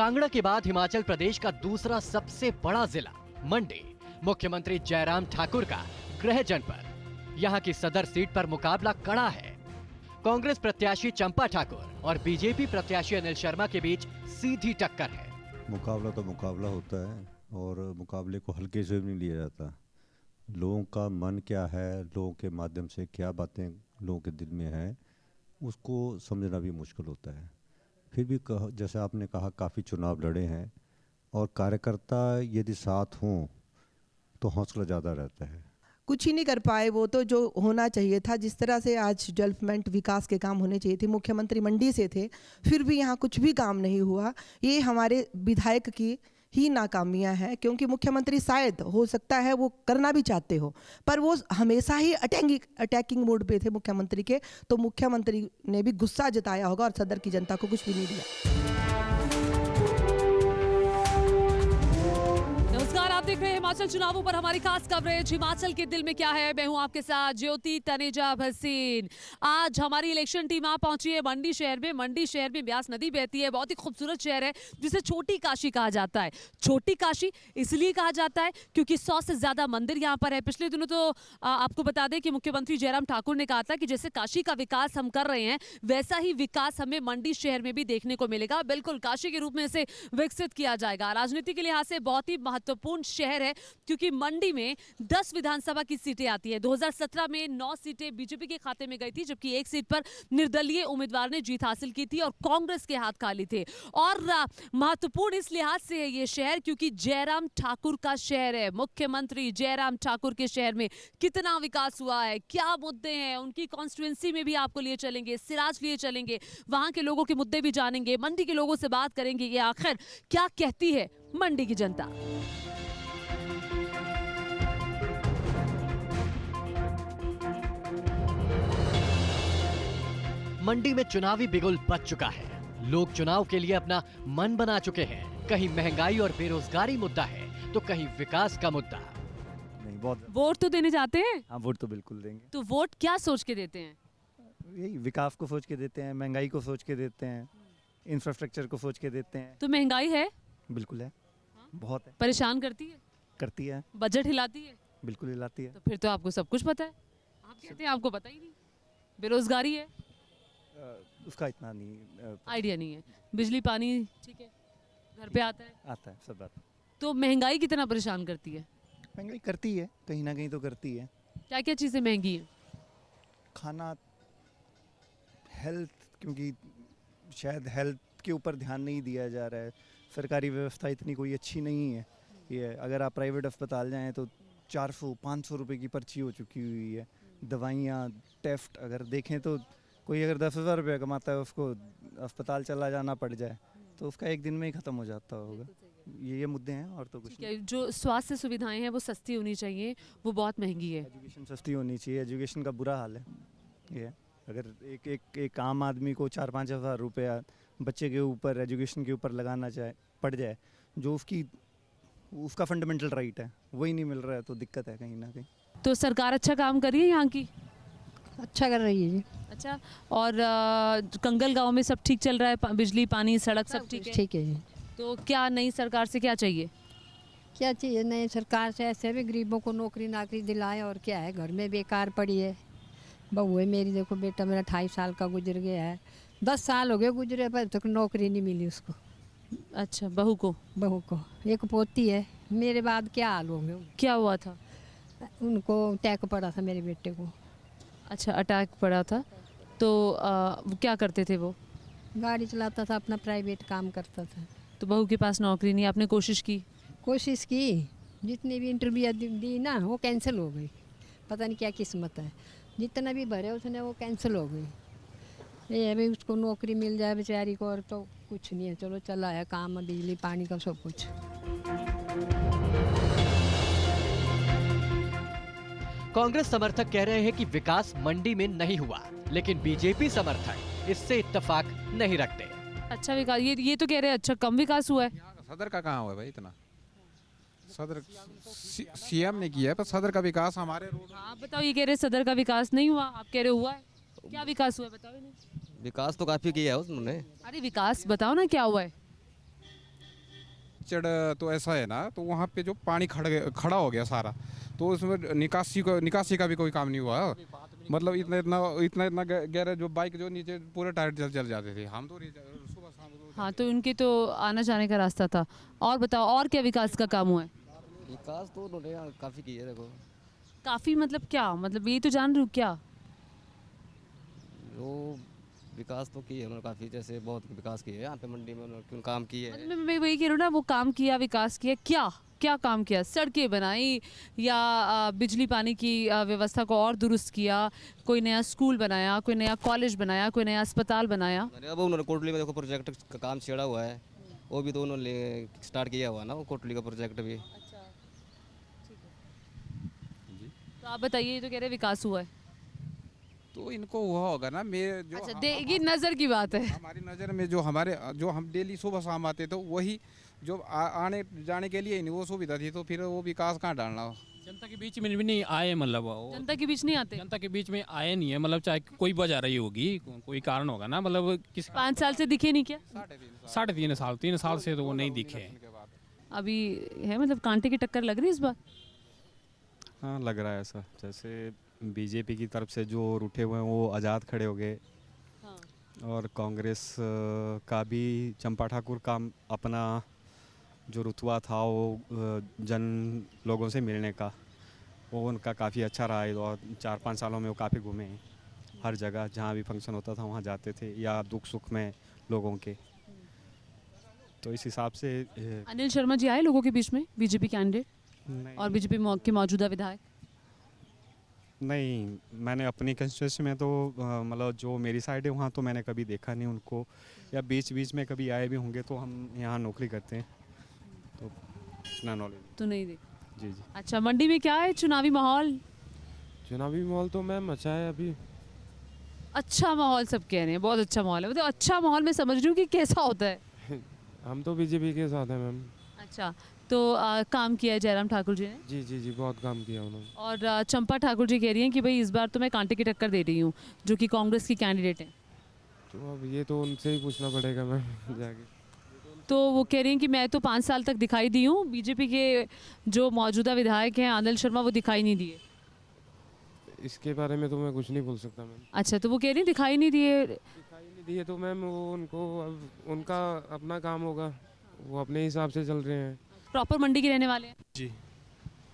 कांगड़ा के बाद हिमाचल प्रदेश का दूसरा सबसे बड़ा जिला मंडी मुख्यमंत्री जयराम ठाकुर का गृह जनपद। यहाँ की सदर सीट पर मुकाबला कड़ा है। कांग्रेस प्रत्याशी चंपा ठाकुर और बीजेपी प्रत्याशी अनिल शर्मा के बीच सीधी टक्कर है। मुकाबला तो मुकाबला होता है और मुकाबले को हल्के से नहीं लिया जाता। लोगों का मन क्या है, लोगों के माध्यम से क्या बातें लोगों के दिल में है, उसको समझना भी मुश्किल होता है। फिर भी जैसे आपने कहा काफ़ी चुनाव लड़े हैं और कार्यकर्ता यदि साथ हों तो हौसला ज़्यादा रहता है। कुछ ही नहीं कर पाए वो तो जो होना चाहिए था। जिस तरह से आज डेवलपमेंट विकास के काम होने चाहिए थे, मुख्यमंत्री मंडी से थे, फिर भी यहाँ कुछ भी काम नहीं हुआ। ये हमारे विधायक की ही नाकामियां हैं, क्योंकि मुख्यमंत्री शायद हो सकता है वो करना भी चाहते हो, पर वो हमेशा ही अटैकिंग मोड पे थे मुख्यमंत्री के। तो मुख्यमंत्री ने भी गुस्सा जताया होगा और सदर की जनता को कुछ भी नहीं दिया। नमस्कार, आप देख रहे हैं हिमाचल चुनावों पर हमारी खास कवरेज। हिमाचल के दिल में क्या है, मैं हूं आपके साथ ज्योति तनेजा भसीन। आज हमारी इलेक्शन टीम आ पहुंची है मंडी शहर में। मंडी शहर में ब्यास नदी बहती है, बहुत ही खूबसूरत शहर है जिसे छोटी काशी कहा जाता है। छोटी काशी इसलिए कहा जाता है क्योंकि 100 से ज्यादा मंदिर यहाँ पर है। पिछले दिनों तो आपको बता दें कि मुख्यमंत्री जयराम ठाकुर ने कहा था कि जैसे काशी का विकास हम कर रहे हैं वैसा ही विकास हमें मंडी शहर में भी देखने को मिलेगा। बिल्कुल काशी के रूप में इसे विकसित किया जाएगा। राजनीति के लिहाज से बहुत ही महत्वपूर्ण शहर है क्योंकि मंडी में 10 विधानसभा की सीटें आती है। 2017 में 9 सीटें बीजेपी के खाते में गई थी, जबकि एक सीट पर निर्दलीय उम्मीदवार ने जीत हासिल की थी और कांग्रेस के हाथ खाली थे। और महत्वपूर्ण इस लिहाज से है ये शहर क्योंकि जयराम ठाकुर का शहर है। मुख्यमंत्री जयराम ठाकुर के शहर में कितना विकास हुआ है, क्या मुद्दे हैं, उनकी कॉन्स्टिट्यूएंसी में भी आपको लिए चलेंगे, सिराज लिए चलेंगे, वहां के लोगों के मुद्दे भी जानेंगे, मंडी के लोगों से बात करेंगे ये आखिर क्या कहती है मंडी की जनता। मंडी में चुनावी बिगुल बज चुका है। लोग चुनाव के लिए अपना मन बना चुके हैं। कहीं महंगाई और बेरोजगारी मुद्दा है तो कहीं विकास का मुद्दा। नहीं, बहुत वोट तो देने जाते हैं। हाँ, वोट तो बिल्कुल देंगे। तो वोट क्या सोच के देते हैं? यही विकास को सोच के देते हैं, महंगाई को सोच के देते हैं, इंफ्रास्ट्रक्चर को सोच के देते हैं। तो महंगाई है? बिल्कुल है, बहुत है। परेशान करती है? करती है। बजट हिलाती है? बिल्कुल हिलाती है। तो फिर तो आपको सब कुछ पता है। आप कहते हैं आपको पता ही नहीं। बेरोजगारी है? उसका इतना नहीं आइडिया नहीं है। बिजली पानी ठीक है, घर पे आता है सब बात। तो महंगाई कितना परेशान करती है? महंगाई करती है, कहीं ना कहीं तो करती है। क्या क्या चीज़ें महंगी हैं? खाना, हेल्थ, क्योंकि शायद हेल्थ के ऊपर ध्यान नहीं दिया जा रहा है। सरकारी व्यवस्था इतनी कोई अच्छी नहीं है। ये अगर आप प्राइवेट अस्पताल जाएं तो 400-500 रुपये की पर्ची हो चुकी हुई है। दवाइयाँ, टेस्ट अगर देखें तो कोई अगर 10,000 रुपये कमाता है उसको अस्पताल चला जाना पड़ जाए तो उसका एक दिन में ही ख़त्म हो जाता होगा। ये मुद्दे हैं और तो कुछ नहीं। जो स्वास्थ्य सुविधाएं हैं वो सस्ती होनी चाहिए, वो बहुत महंगी है। एजुकेशन सस्ती होनी चाहिए, एजुकेशन का बुरा हाल है। ये अगर एक आम आदमी को 4-5 हज़ार रुपया बच्चे के ऊपर, एजुकेशन के ऊपर लगाना पड़ जाए, जो उसका फंडामेंटल राइट है, वही नहीं मिल रहा है तो दिक्कत है कहीं ना कहीं। तो सरकार अच्छा काम कर रही है यहाँ की? अच्छा कर रही है जी। अच्छा, और कंगल गांव में सब ठीक चल रहा है? बिजली, पानी, सड़क सब ठीक है? ठीक है जी। तो क्या नई सरकार से क्या चाहिए? क्या चाहिए नई सरकार से? ऐसे भी गरीबों को नौकरी नाकरी दिलाए। और क्या है, घर में बेकार पड़ी है। बहू है मेरी, देखो बेटा मेरा 28 साल का गुजर गया है। 10 साल हो गए गुजरे पर तक नौकरी नहीं मिली उसको। अच्छा, बहू को? बहू को एक पोती है। मेरे बाद क्या हाल होंगे? क्या हुआ था? उनको अटैक पड़ा था मेरे बेटे को। अच्छा, अटैक पड़ा था। तो क्या करते थे वो? गाड़ी चलाता था, अपना प्राइवेट काम करता था। तो बहू के पास नौकरी नहीं, आपने कोशिश की? कोशिश की, जितनी भी इंटरव्यू दी ना वो कैंसिल हो गई। पता नहीं क्या किस्मत है, जितना भी भरे उसने वो कैंसिल हो गई। ये अभी उसको नौकरी मिल जाए बेचारी को और तो कुछ नहीं है। चलो चला है काम, बिजली पानी का सब कुछ। कांग्रेस समर्थक कह रहे हैं कि विकास मंडी में नहीं हुआ, लेकिन बीजेपी समर्थक इससे इत्तेफाक नहीं रखते। अच्छा विकास, ये तो कह रहे हैं अच्छा कम विकास हुआ है। सदर का कहाँ हुआ है भाई इतना? सदर सीएम ने किया है, पर सदर का विकास हमारे रोड। आप बताओ, ये कह रहे सदर का विकास नहीं हुआ, आप कह रहे हुआ है। क्या विकास हुआ है बताओ इन्हें। विकास तो काफी किया है उसने। अरे विकास बताओ ना क्या हुआ है। कीचड़ तो ऐसा है ना, तो वहाँ पे जो पानी खड़ा हो गया सारा, तो उसमें निकासी का भी कोई काम नहीं हुआ। मतलब इतना गहरा, जो बाइक जो नीचे पूरे टायर जल जाते थे। हम तो सुबह शाम हाँ, तो उनके तो आना जाने का रास्ता था। और बताओ, और क्या विकास का काम हुआ है? विकास तो उन्होंने काफ़ी किया है। देखो, काफी मतलब क्या, मतलब ये तो जान रही हूँ क्या? वो विकास तो किए उन्होंने काफ़ी, जैसे बहुत विकास किए यहाँ पे मंडी में उन्होंने काम किए है। मतलब मैं वही कह रही हूँ ना, वो काम किया, विकास किया, क्या क्या काम किया? सड़कें बनाई या बिजली पानी की व्यवस्था को और दुरुस्त किया, कोई नया स्कूल बनाया, कोई नया कॉलेज बनाया, कोई नया अस्पताल बनाया? अब उन्होंने कोटली में देखो प्रोजेक्ट का काम छेड़ा हुआ है, वो भी तो उन्होंने स्टार्ट किया हुआ ना, वो कोटली का प्रोजेक्ट भी। तो आप बताइए, ये तो कह रहे विकास हुआ है। तो इनको हुआ होगा ना। मेरे जो अच्छा, ये नजर की बात है। हमारी नज़र में जो हम डेली सुबह शाम आते, तो वही जो आने जाने के लिए नहीं वो सुविधा थी, तो फिर वो विकास कहाँ डालना। जनता के बीच में भी नहीं आए, मतलब वो जनता के बीच नहीं आते। जनता के बीच में आए नहीं है, मतलब चाहे कोई वजह रही होगी, कोई कारण होगा ना, मतलब किस 5 साल से दिखे नहीं क्या? 3.5 साल से तो वो नहीं दिखे। अभी है, मतलब कांटे की टक्कर लग रही है इस बार? हाँ, लग रहा है ऐसा। जैसे बीजेपी की तरफ से जो रूठे हुए हैं वो आज़ाद खड़े हो गए, हाँ। और कांग्रेस का भी चंपा ठाकुर का अपना जो रुतबा था वो जन लोगों से मिलने का, वो उनका काफ़ी अच्छा रहा है। और 4-5 सालों में वो काफ़ी घूमे हैं, हर जगह जहाँ भी फंक्शन होता था वहाँ जाते थे, या दुख सुख में लोगों के। तो इस हिसाब से अनिल शर्मा जी आए लोगों के बीच में, बीजेपी कैंडिडेट नहीं, और बीजेपी के मौजूदा विधायक? नहीं, मैंने अपनी कंस्टिट्यूंसी में तो मतलब जो मेरी साइड है वहाँ तो मैंने कभी देखा नहीं उनको, या बीच बीच में कभी आए भी होंगे, तो हम यहाँ नौकरी करते हैं तो इतना नॉलेज तो नहीं देख। जी जी। अच्छा, मंडी में क्या है चुनावी माहौल? चुनावी माहौल तो मैम अच्छा है अभी। अच्छा माहौल सब कह रहे हैं, बहुत अच्छा माहौल है। मतलब अच्छा माहौल मैं समझ रही हूँ कि कैसा होता है। हम तो बीजेपी के साथ हैं मैम। अच्छा, तो काम किया है जयराम ठाकुर जी ने? जी जी जी, बहुत काम किया उन्होंने। और चंपा ठाकुर जी कह रही हैं कि भाई इस बार तो मैं कांटे की टक्कर दे रही हूँ, जो कि कांग्रेस की कैंडिडेट हैं। तो अब ये तो उनसे ही पूछना पड़ेगा मैम जाके। तो वो कह रही हैं कि मैं तो 5 साल तक दिखाई दी हूँ, बीजेपी के जो मौजूदा विधायक हैं अनिल शर्मा, वो दिखाई नहीं दिए। इसके बारे में तो मैं कुछ नहीं बोल सकता मैम। अच्छा, तो वो कह रही हैं दिखाई नहीं दिए। तो मैम वो उनको अब उनका अपना काम होगा, वो अपने हिसाब से चल रहे हैं। प्रॉपर मंडी के रहने वाले हैं जी।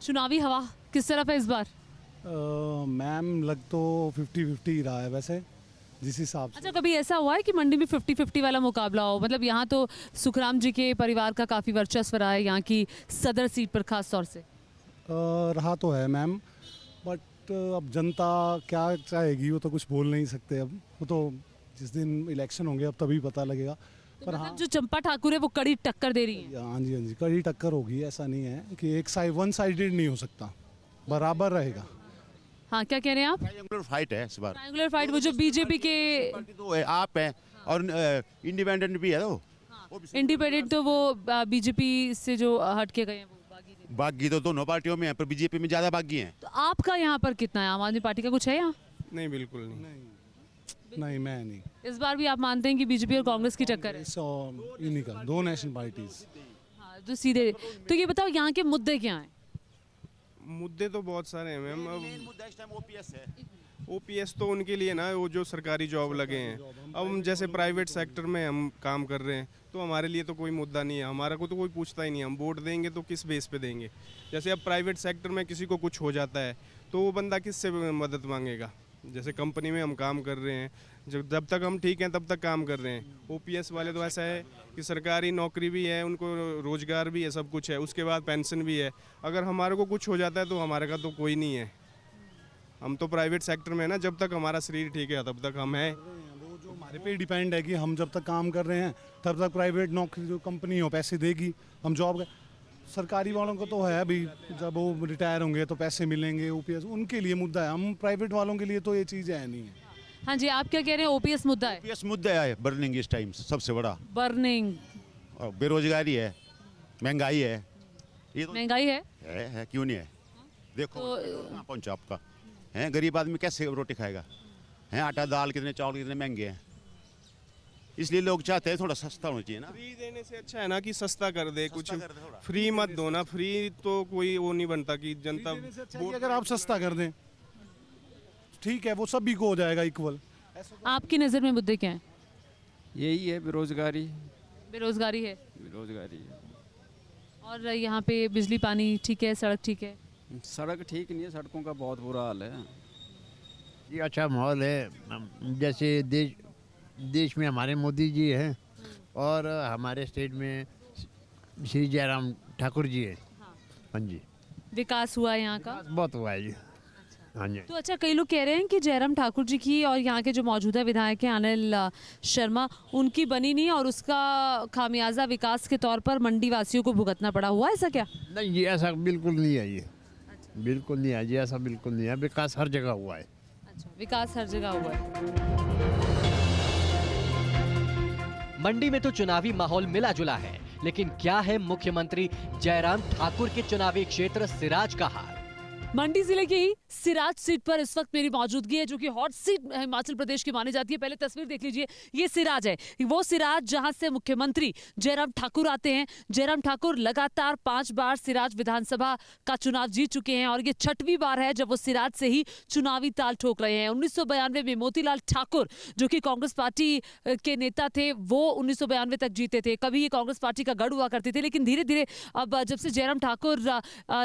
चुनावी हवा किस तरफ है इस बार? मैम लग तो 50-50 ही रहा है वैसे, जिस हिसाब से। अच्छा, कभी ऐसा हुआ है कि मंडी में 50-50 वाला मुकाबला हो? मतलब यहाँ तो सुखराम जी के परिवार का काफ़ी वर्चस्व रहा है यहाँ की सदर सीट पर, खास तौर से। रहा तो है मैम, बट अब जनता क्या चाहेगी वो तो कुछ बोल नहीं सकते। अब वो तो जिस दिन इलेक्शन होंगे अब तभी पता लगेगा। तो पर मतलब हाँ, जो चंपा ठाकुर है वो कड़ी टक्कर दे रही है। हाँ जी कड़ी टक्कर होगी, ऐसा नहीं है कि एक साइड वन साइडेड नहीं हो सकता, बराबर रहेगा। हाँ, क्या कह रहे हैं आप? ट्रायंगुलर फाइट है इस बार। ट्रायंगुलर फाइट, वो जो बीजेपी के पार्टी तो है, आप हैं और इंडिपेंडेंट भी है। तो इंडिपेंडेंट तो वो बीजेपी से जो हट के गए हैं, वो बागी तो दोनों पार्टियों में है, पर बीजेपी में ज़्यादा बागी हैं। तो आपका यहाँ पर कितना है? आम आदमी पार्टी का कुछ है यहाँ? नहीं, बिल्कुल नहीं। नहीं मैं नहीं। इस बार भी आप मानते हैं कि बीजेपी और कांग्रेस की टक्कर है? इन्हीं का, दो नेशनल पार्टीज। हाँ, तो सीधे। तो ये बताओ यहाँ के मुद्दे क्या हैं? मुद्दे तो बहुत सारे हैं मैम। मेन मुद्दा इस टाइम ओपीएस है। ओपीएस तो उनके लिए ना, वो जो सरकारी जॉब लगे हैं। अब हम जैसे प्राइवेट सेक्टर में हम काम कर रहे हैं, तो हमारे लिए तो कोई मुद्दा नहीं है, हमारा को तो कोई पूछता ही नहीं। हम वोट देंगे तो किस बेस पे देंगे? जैसे अब प्राइवेट सेक्टर में किसी को कुछ हो जाता है तो वो बंदा किससे मदद मांगेगा? जैसे कंपनी में हम काम कर रहे हैं, जब तक हम ठीक हैं तब तक काम कर रहे हैं। ओपीएस वाले तो ऐसा है कि सरकारी नौकरी भी है, उनको रोजगार भी है, सब कुछ है, उसके बाद पेंशन भी है। अगर हमारे को कुछ हो जाता है तो हमारे का तो कोई नहीं है। हम तो प्राइवेट सेक्टर में है ना, जब तक हमारा शरीर ठीक है तब तक हम हैं। वो जो हमारे पे डिपेंड है कि हम जब तक काम कर रहे हैं तब तक प्राइवेट नौकरी जो कंपनी हो पैसे देगी, हम जॉब। सरकारी वालों को तो है अभी, जब वो रिटायर होंगे तो पैसे मिलेंगे, ओपीएस उनके लिए मुद्दा है। हम प्राइवेट वालों के लिए तो ये चीज़ है नहीं है। हाँ जी, आप क्या कह रहे हैं? ओपीएस मुद्दा है? ओपीएस मुद्दा है, बर्निंग इस टाइम सबसे बड़ा। बर्निंग। और बेरोजगारी है, महंगाई है। ये तो महंगाई है, क्यों नहीं है? देखो कहाँ पहुँचा आपका है, गरीब आदमी कैसे रोटी खाएगा? हैं, आटा दाल कितने, चावल कितने महंगे हैं। इसलिए लोग चाहते हैं थोड़ा सस्ता होना चाहिए ना। फ्री देने से अच्छा है ना कि सस्ता कर दे, कुछ फ्री मत दो ना। फ्री तो कोई वो नहीं बनता कि जनता अगर आप सस्ता कर दें ठीक है, वो सभी को हो जाएगा इक्वल। आपकी नज़र में मुद्दे क्या हैं? यही है बेरोजगारी। बेरोजगारी है बेरोजगारी और यहाँ पे बिजली पानी ठीक है, सड़क ठीक है? सड़क ठीक नहीं है, सड़कों का बहुत बुरा हाल है। ये अच्छा माहौल है। जैसे देश में हमारे मोदी जी हैं और हमारे स्टेट में श्री जयराम ठाकुर जी हैं। हाँ जी, विकास हुआ है यहाँ का? बहुत हुआ है जी। हाँ जी। तो अच्छा, कई लोग कह रहे हैं कि जयराम ठाकुर जी की और यहाँ के जो मौजूदा विधायक हैं अनिल शर्मा, उनकी बनी नहीं और उसका खामियाजा विकास के तौर पर मंडी वासियों को भुगतना पड़ा। हुआ ऐसा क्या? नहीं जी, ऐसा बिल्कुल नहीं है। ये बिल्कुल नहीं है जी, ऐसा बिल्कुल नहीं है। विकास हर जगह हुआ है। अच्छा, विकास हर जगह हुआ है। मंडी में तो चुनावी माहौल मिला जुला है, लेकिन क्या है मुख्यमंत्री जयराम ठाकुर के चुनावी क्षेत्र सिराज का हाल? मंडी जिले की ही सिराज सीट पर इस वक्त मेरी मौजूदगी है, जो कि हॉट सीट हिमाचल प्रदेश की मानी जाती है। पहले तस्वीर देख लीजिए, ये सिराज है, वो सिराज जहां से मुख्यमंत्री जयराम ठाकुर आते हैं। जयराम ठाकुर लगातार 5 बार सिराज विधानसभा का चुनाव जीत चुके हैं और ये 6वीं बार है जब वो सिराज से ही चुनावी ताल ठोक रहे हैं। 1992 में मोतीलाल ठाकुर, जो कि कांग्रेस पार्टी के नेता थे, वो 1992 तक जीते थे। कभी ये कांग्रेस पार्टी का गढ़ हुआ करते थे, लेकिन धीरे धीरे अब जब से जयराम ठाकुर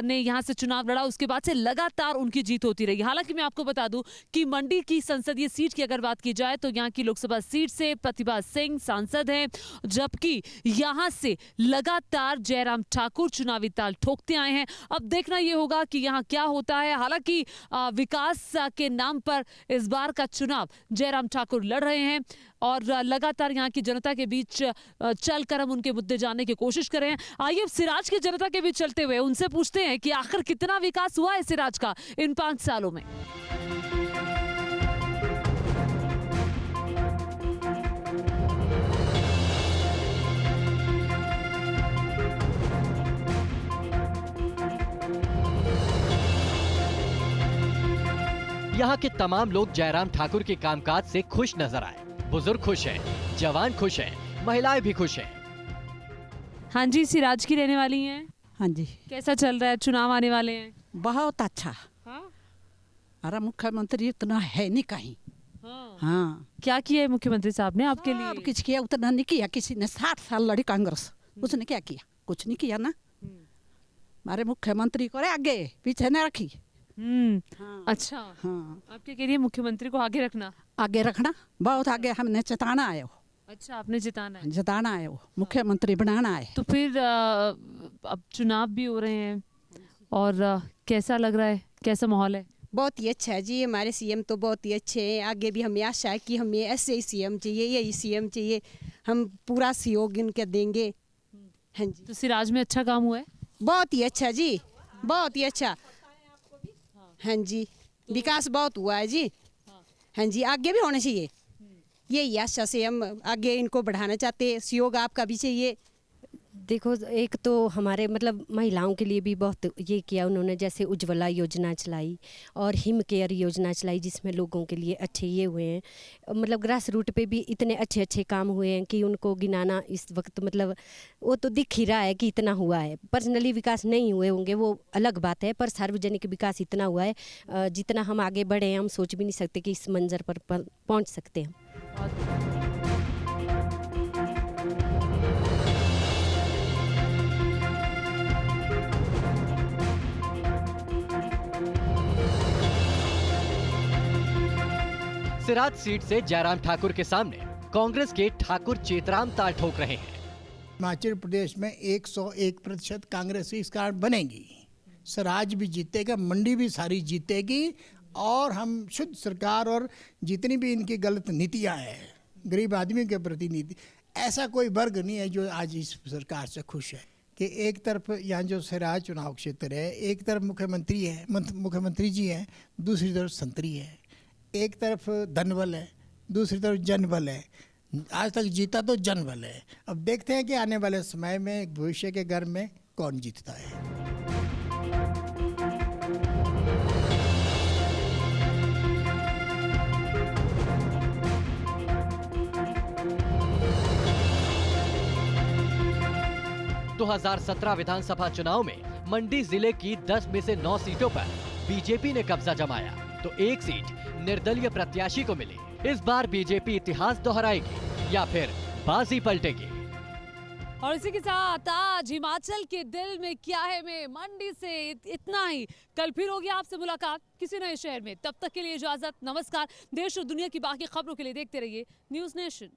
ने यहाँ से चुनाव लड़ा, उसके बाद से लगातार उनकी जीत होती रही। हालांकि मैं आपको बता दूं कि मंडी की संसदीय सीट की अगर बात की जाए तो यहाँ की लोकसभा सीट से प्रतिभा सिंह सांसद हैं, जबकि यहाँ से लगातार जयराम ठाकुर चुनावी ताल ठोकते आए हैं। अब देखना यह होगा कि यहाँ क्या होता है। हालांकि विकास के नाम पर इस बार का चुनाव जयराम ठाकुर लड़ रहे हैं और लगातार यहाँ की जनता के बीच चलकर हम उनके मुद्दे जानने की कोशिश कर रहे हैं। आइए अब सिराज की जनता के बीच चलते हुए उनसे पूछते हैं कि आखिर कितना विकास हुआ है सिराज का इन 5 सालों में। यहाँ के तमाम लोग जयराम ठाकुर के कामकाज से खुश नजर आए। बुजुर्ग खुश हैं, जवान खुश हैं, महिलाएं भी खुश हैं। हाँ जी, सिराज की रहने वाली हैं। हाँ जी। कैसा चल रहा है? चुनाव आने वाले हैं। बहुत अच्छा। हाँ? अरे मुख्यमंत्री उतना है नहीं कहीं। हाँ। क्या किया है मुख्यमंत्री साहब ने आपके लिए? किस किया उतना नहीं किया। किसी ने 60 साल लड़ी कांग्रेस, उसने क्या किया? कुछ नहीं किया ना। हमारे मुख्यमंत्री को आगे पीछे न रखी। हाँ। अच्छा। हाँ। आपके कह रही है मुख्यमंत्री को आगे रखना? आगे रखना, बहुत आगे। हमने जिताना आए हो। अच्छा, आपने जिताना है? जिताना आए हो, मुख्यमंत्री बनाना है। तो फिर अब चुनाव भी हो रहे हैं और कैसा लग रहा है, कैसा माहौल है? बहुत ही अच्छा है जी। हमारे सीएम तो बहुत ही अच्छे हैं। आगे भी हमें आशा है कि हमें ऐसे ही सीएम चाहिए, यही सीएम चाहिए। हम पूरा सहयोग इनके देंगे। हाँ जी। तो सिराज में अच्छा काम हुआ है? बहुत ही अच्छा जी, बहुत ही अच्छा। हाँ जी, विकास बहुत हुआ है जी। हाँ जी, आगे भी होना चाहिए। यही आशा से हम आगे इनको बढ़ाना चाहते हैं। सहयोग आपका भी चाहिए। देखो, एक तो हमारे मतलब महिलाओं के लिए भी बहुत ये किया उन्होंने, जैसे उज्ज्वला योजना चलाई और हिम केयर योजना चलाई, जिसमें लोगों के लिए अच्छे ये हुए हैं। मतलब ग्रास रूट पे भी इतने अच्छे अच्छे काम हुए हैं कि उनको गिनाना इस वक्त मतलब वो तो दिख ही रहा है कि इतना हुआ है। पर्सनली विकास नहीं हुए होंगे वो अलग बात है, पर सार्वजनिक विकास इतना हुआ है जितना हम आगे बढ़े हैं हम सोच भी नहीं सकते कि इस मंजर पर पहुँच सकते हैं। सिराज सीट से जयराम ठाकुर के सामने कांग्रेस के ठाकुर चेतराम ताल ठोक रहे हैं। हिमाचल प्रदेश में 101% कांग्रेस की सरकार बनेगी। सिराज भी जीतेगा, मंडी भी सारी जीतेगी और हम शुद्ध सरकार और जितनी भी इनकी गलत नीतियां हैं गरीब आदमी के प्रति नीति, ऐसा कोई वर्ग नहीं है जो आज इस सरकार से खुश है। कि एक तरफ यहाँ जो सिराज चुनाव क्षेत्र है, एक तरफ मुख्यमंत्री जी हैं, दूसरी तरफ संतरी है। एक तरफ धनबल है, दूसरी तरफ जनबल है। आज तक जीता तो जनबल है। अब देखते हैं कि आने वाले समय में भविष्य के घर में कौन जीतता है। 2017 विधानसभा चुनाव में मंडी जिले की 10 में से 9 सीटों पर बीजेपी ने कब्जा जमाया तो एक सीट निर्दलीय प्रत्याशी को मिली। इस बार बीजेपी इतिहास दोहराएगी या फिर बाजी पलटेगी? और इसी के साथ आज हिमाचल के दिल में क्या है में मंडी से इतना ही। कल फिर होगी आपसे मुलाकात किसी नए शहर में। तब तक के लिए इजाजत, नमस्कार। देश और दुनिया की बाकी खबरों के लिए देखते रहिए न्यूज़ नेशन।